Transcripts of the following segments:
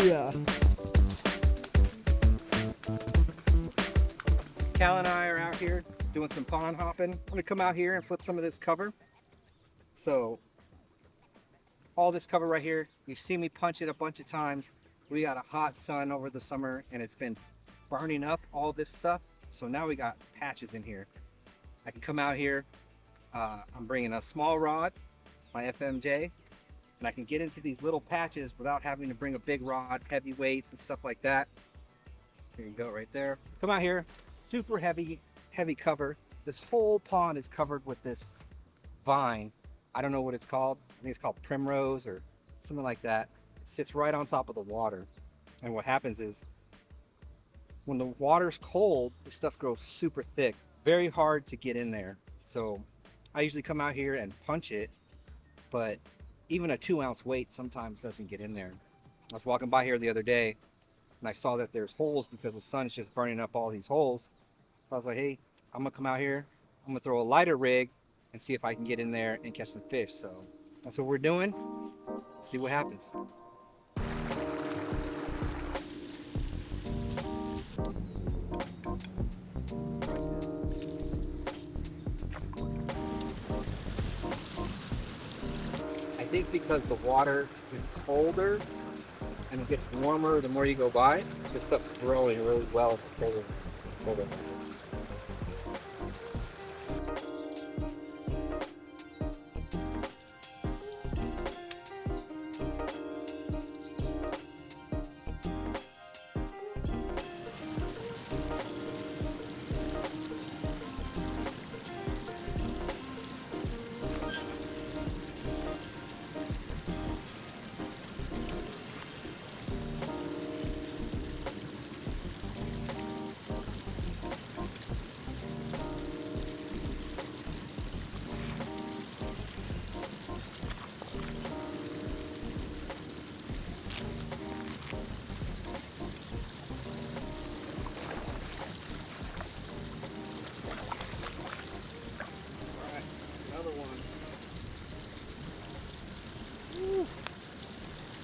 yeah. Cal and I are out here doing some pond hopping. I'm gonna come out here and flip some of this cover. So all this cover right here, you've seen me punch it a bunch of times. We got a hot sun over the summer and it's been burning up all this stuff. So now we got patches in here. I can come out here, I'm bringing a small rod, my FMJ, and I can get into these little patches without having to bring a big rod, heavy weights and stuff like that. There you go, right there. Come out here, super heavy cover. This whole pond is covered with this vine. I don't know what it's called. I think it's called primrose or something like that. It sits right on top of the water. And what happens is when the water's cold, this stuff grows super thick, very hard to get in there. So I usually come out here and punch it, but even a 2-ounce weight sometimes doesn't get in there. I was walking by here the other day and I saw that there's holes because the sun's just burning up all these holes. So I was like, hey, I'm gonna come out here, I'm gonna throw a lighter rig and see if I can get in there and catch some fish. So that's what we're doing. See what happens. I think because the water is colder and it gets warmer the more you go by, this stuff's growing really well the colder.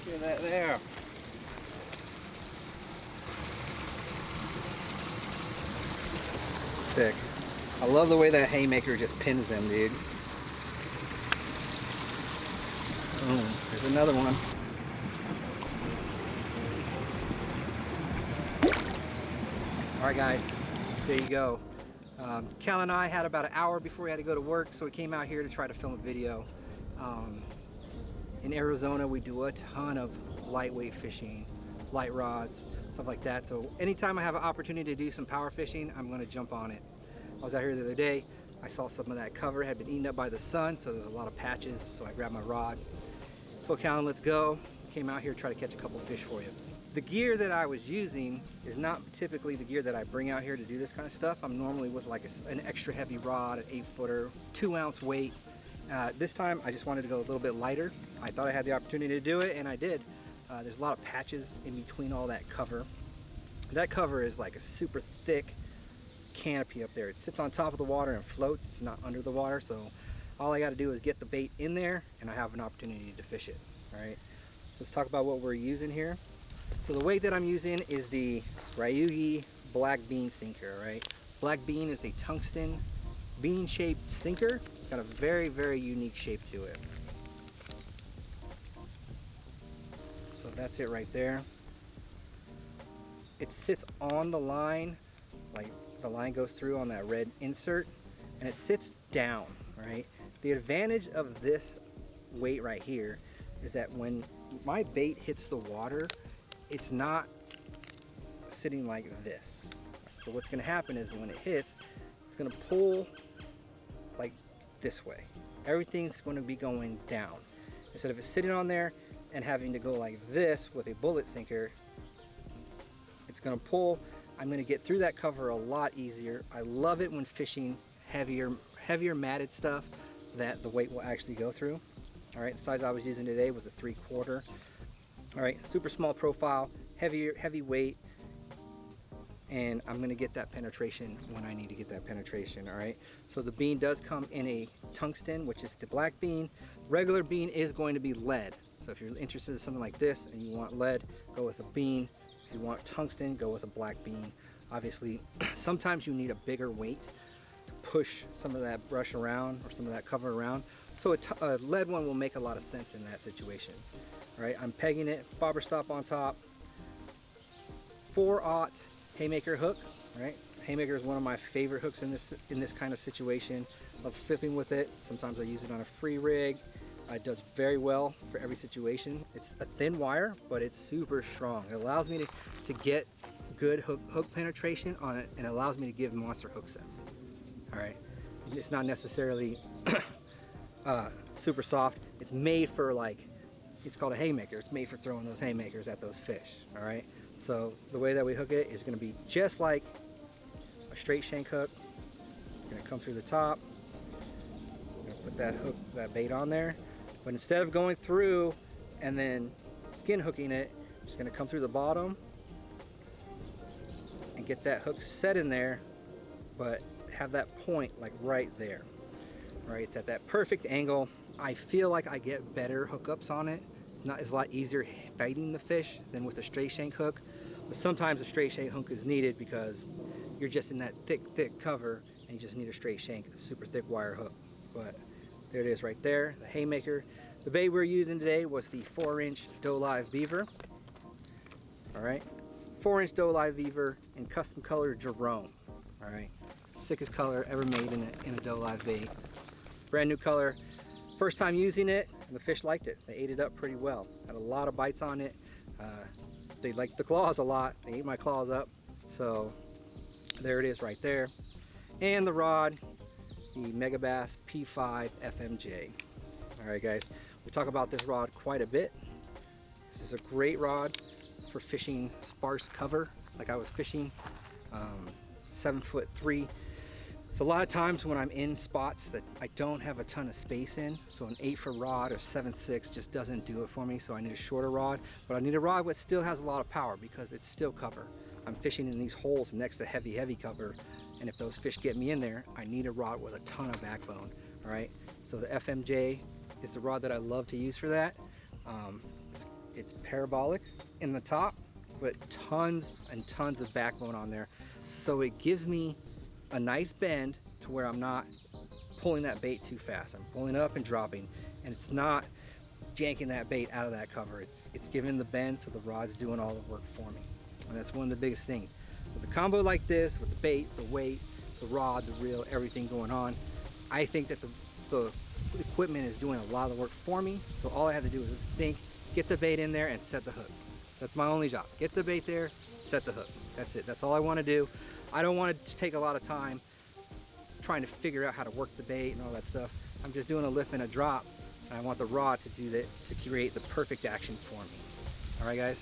Look at that there. Sick. I love the way that Haymaker just pins them, dude. Boom. There's another one. Alright guys, there you go. Cal and I had about an hour before we had to go to work, so we came out here to try to film a video. In Arizona, we do a ton of lightweight fishing, light rods, stuff like that. So anytime I have an opportunity to do some power fishing, I'm gonna jump on it. I was out here the other day, I saw some of that cover had been eaten up by the sun, so there's a lot of patches, so I grabbed my rod. So Kalin, let's go. Came out here to try to catch a couple fish for you. The gear that I was using is not typically the gear that I bring out here to do this kind of stuff. I'm normally with like an extra heavy rod, an 8-footer, 2-ounce weight. This time I just wanted to go a little bit lighter. I thought I had the opportunity to do it, and I did. There's a lot of patches in between all that cover. That cover is like a super thick canopy up there. It sits on top of the water and floats. It's not under the water, so all I got to do is get the bait in there and I have an opportunity to fish it. All right, let's talk about what we're using here. So the weight that I'm using is the Ryugi black bean sinker. Right, black bean is a tungsten bean shaped sinker. Got a very, very unique shape to it. So that's it right there. It sits on the line, like the line goes through on that red insert, and it sits down, right? The advantage of this weight right here is that when my bait hits the water, it's not sitting like this. So what's gonna happen is when it hits, it's gonna pull like this way. Everything's going to be going down. Instead of it sitting on there and having to go like this with a bullet sinker, it's going to pull. I'm going to get through that cover a lot easier. I love it when fishing heavier matted stuff that the weight will actually go through. All right, the size I was using today was a 3/4. All right, super small profile, heavy weight, and I'm gonna get that penetration when I need to get that penetration. All right, so the bean does come in a tungsten, which is the black bean. Regular bean is going to be lead. So if you're interested in something like this and you want lead, go with a bean. If you want tungsten, go with a black bean. Obviously, sometimes you need a bigger weight to push some of that brush around or some of that cover around. So a lead one will make a lot of sense in that situation. All right, I'm pegging it, bobber stop on top, 4/0 Haymaker hook. Right, Haymaker is one of my favorite hooks in this kind of situation. Love flipping with it. Sometimes I use it on a free rig. It does very well for every situation. It's a thin wire, but it's super strong. It allows me to get good hook penetration on it, and it allows me to give monster hook sets. All right, it's not necessarily super soft. It's made for, like, it's called a haymaker. It's made for throwing those haymakers at those fish. All right, so the way that we hook it is going to be just like a straight shank hook. It's going to come through the top. I'm going to put that hook, that bait on there. But instead of going through and then skin hooking it, it's going to come through the bottom and get that hook set in there, but have that point like right there. Right, it's at that perfect angle. I feel like I get better hookups on it. It's a lot easier biting the fish than with a straight shank hook. But sometimes a straight shank hook is needed because you're just in that thick cover and you just need a straight shank, super thick wire hook. But there it is right there, the Haymaker. The bait we're using today was the 4-inch Dolive Beaver. All right, 4-inch Dolive Beaver in custom color Jerome. All right, sickest color ever made in a Dolive bait. Brand new color. First time using it, and the fish liked it. They ate it up pretty well. Had a lot of bites on it. They liked the claws a lot. They ate my claws up. So there it is right there. And the rod, the Megabass P5 FMJ. All right, guys, we talk about this rod quite a bit. This is a great rod for fishing sparse cover, like I was fishing, 7'3". So a lot of times when I'm in spots that I don't have a ton of space in, so an 8-foot rod or 7.6 just doesn't do it for me. So I need a shorter rod, but I need a rod that still has a lot of power because it's still cover. I'm fishing in these holes next to heavy cover. And if those fish get me in there, I need a rod with a ton of backbone. All right, so the FMJ is the rod that I love to use for that. It's parabolic in the top, but tons and tons of backbone on there. So it gives me a nice bend to where I'm not pulling that bait too fast. I'm pulling up and dropping, and it's not yanking that bait out of that cover. It's giving the bend so the rod's doing all the work for me. And that's one of the biggest things. With a combo like this, with the bait, the weight, the rod, the reel, everything going on, I think that the equipment is doing a lot of the work for me. So all I have to do is think, get the bait in there and set the hook. That's my only job. Get the bait there, set the hook. That's it. That's all I want to do. I don't want to take a lot of time trying to figure out how to work the bait and all that stuff. I'm just doing a lift and a drop, and I want the rod to do that, to create the perfect action for me. All right, guys,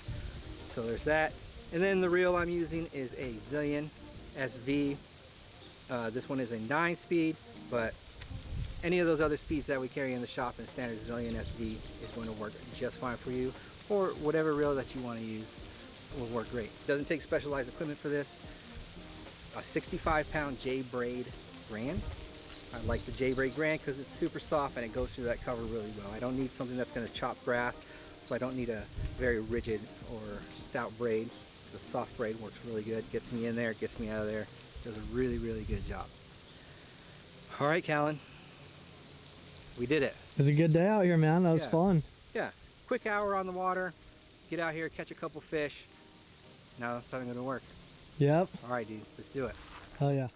so there's that. And then the reel I'm using is a Zillion SV. This one is a 9-speed, but any of those other speeds that we carry in the shop in standard Zillion SV is going to work just fine for you, or whatever reel that you want to use will work great. Doesn't take specialized equipment for this. A 65-pound Braid Grand. I like the Braid Grand because it's super soft and it goes through that cover really well. I don't need something that's going to chop grass, so I don't need a very rigid or stout braid. The soft braid works really good. Gets me in there, gets me out of there. Does a really good job. All right, Kalin, we did it. It was a good day out here, man. That was fun. Yeah, quick hour on the water. Get out here, catch a couple fish. Now it's time to go to work. Yep. All right, dude, let's do it. Hell yeah.